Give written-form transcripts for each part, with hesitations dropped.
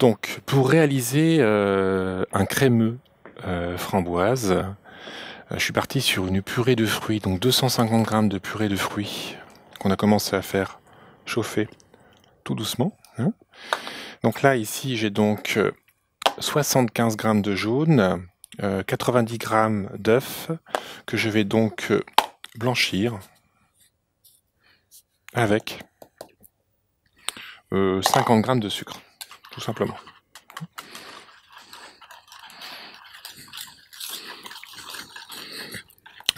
Donc, pour réaliser un crémeux framboise, je suis parti sur une purée de fruits, donc 250 g de purée de fruits qu'on a commencé à faire chauffer tout doucement. Hein. Donc là, ici, j'ai donc 75 g de jaune, 90 g d'œufs que je vais donc blanchir avec 50 g de sucre, tout simplement.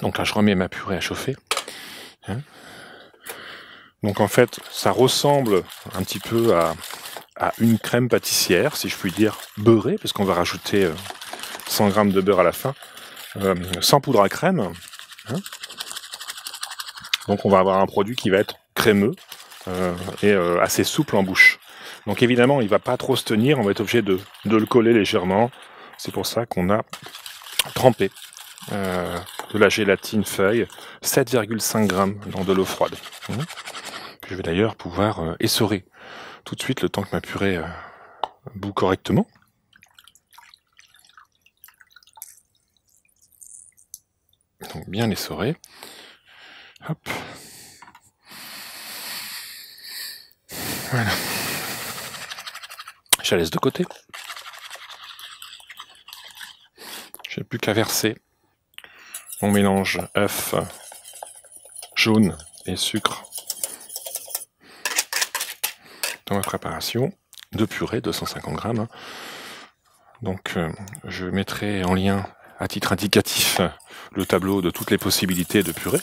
Donc là, je remets ma purée à chauffer. Hein. Donc en fait, ça ressemble un petit peu à une crème pâtissière, si je puis dire, beurrée, parce qu'on va rajouter 100 g de beurre à la fin, sans poudre à crème. Hein. Donc on va avoir un produit qui va être crémeux et assez souple en bouche. Donc évidemment, il ne va pas trop se tenir, on va être obligé de le coller légèrement. C'est pour ça qu'on a trempé de la gélatine feuille, 7,5 g dans de l'eau froide. Je vais d'ailleurs pouvoir essorer tout de suite le temps que ma purée bout correctement. Donc bien essorer. Hop. Voilà. Je la laisse de côté. Je n'ai plus qu'à verser mon mélange œuf jaune et sucre dans ma préparation de purée, 250 g. Donc je mettrai en lien à titre indicatif le tableau de toutes les possibilités de purée.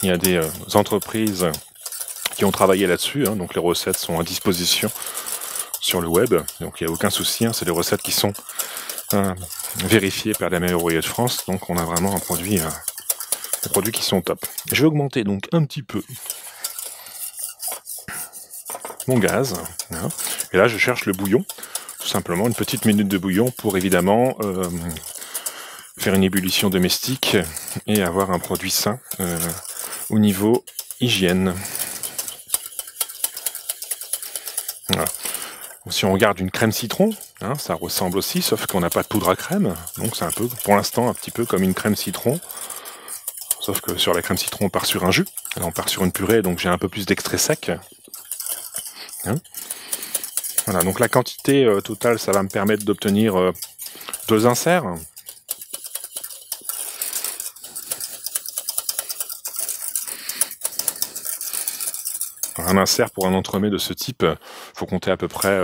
Il y a des entreprises qui ont travaillé là-dessus, donc les recettes sont à disposition sur le web, donc il n'y a aucun souci, c'est des recettes qui sont vérifiées par la meilleure oreiller de France, donc on a vraiment des produits qui sont top. Je vais augmenter donc un petit peu mon gaz, et là je cherche le bouillon, tout simplement une petite minute de bouillon pour évidemment faire une ébullition domestique et avoir un produit sain au niveau hygiène. Voilà. Si on regarde une crème citron, ça ressemble aussi, sauf qu'on n'a pas de poudre à crème, donc c'est un peu, pour l'instant, un petit peu comme une crème citron, sauf que sur la crème citron, on part sur un jus, là on part sur une purée, donc j'ai un peu plus d'extrait sec. Voilà, donc la quantité totale, ça va me permettre d'obtenir 2 inserts. Un insert pour un entremets de ce type, faut compter à peu près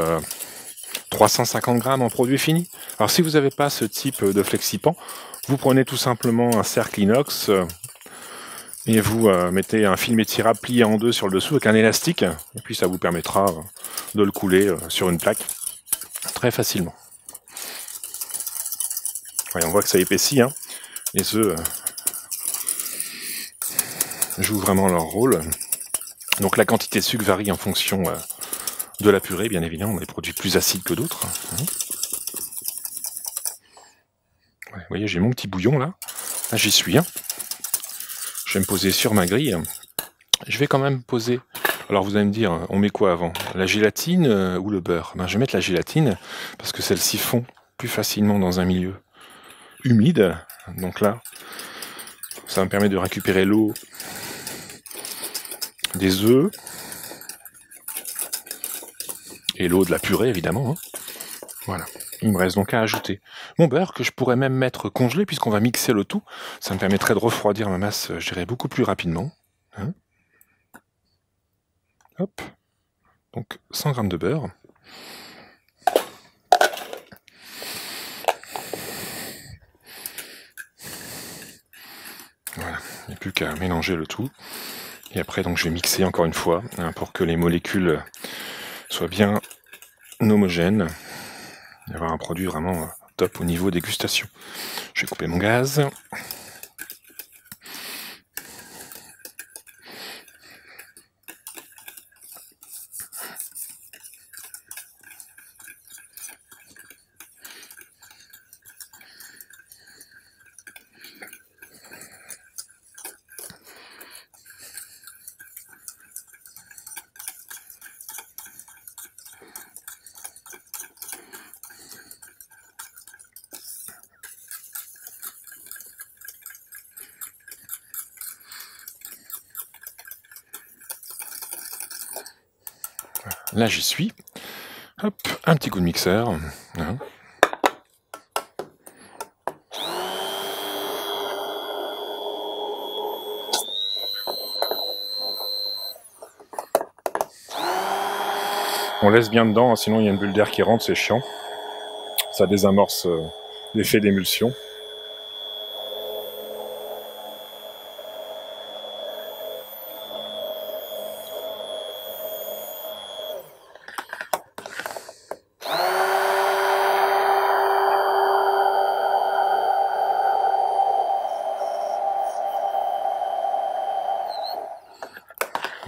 350 g en produit fini. Alors si vous n'avez pas ce type de flexipan, vous prenez tout simplement un cercle inox et vous mettez un film étirable plié en deux sur le dessous avec un élastique, et puis ça vous permettra de le couler sur une plaque très facilement. Ouais, on voit que ça épaissit, les œufs jouent vraiment leur rôle. Donc la quantité de sucre varie en fonction de la purée, bien évidemment, on a des produits plus acides que d'autres. Ouais, vous voyez, j'ai mon petit bouillon là, j'y suis. Je vais me poser sur ma grille. Je vais quand même poser, alors vous allez me dire, on met quoi avant? La gélatine ou le beurre? Je vais mettre la gélatine, parce que celle-ci fond plus facilement dans un milieu humide. Donc là, ça me permet de récupérer l'eau des œufs et l'eau de la purée évidemment. Voilà, il me reste donc à ajouter mon beurre que je pourrais même mettre congelé puisqu'on va mixer le tout. Ça me permettrait de refroidir ma masse, je dirais, beaucoup plus rapidement. Hop, donc 100 g de beurre. Voilà, il n'y a plus qu'à mélanger le tout. Et après, donc, je vais mixer encore une fois pour que les molécules soient bien homogènes et avoir un produit vraiment top au niveau dégustation. Je vais couper mon gaz. Là j'y suis. Hop, un petit coup de mixeur. Hein. On laisse bien dedans, hein, sinon il y a une bulle d'air qui rentre, c'est chiant. Ça désamorce l'effet d'émulsion.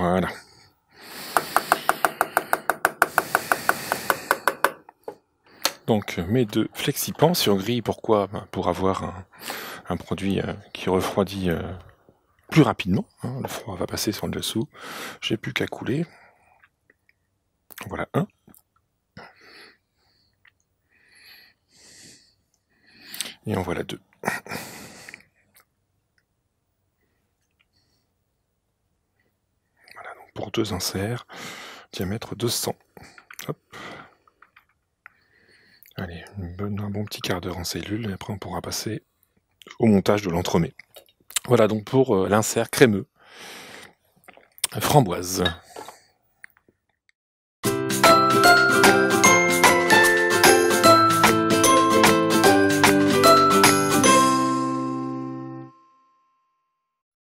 Voilà. Donc mes deux flexipans sur grille, pourquoi? Pour avoir un produit qui refroidit plus rapidement. Hein, le froid va passer sur le dessous. J'ai plus qu'à couler. Voilà un. Et en voilà deux. Voilà, donc pour deux inserts, diamètre 200. Hop. Allez, un bon petit quart d'heure en cellule, et après on pourra passer au montage de l'entremet. Voilà donc pour l'insert crémeux framboise.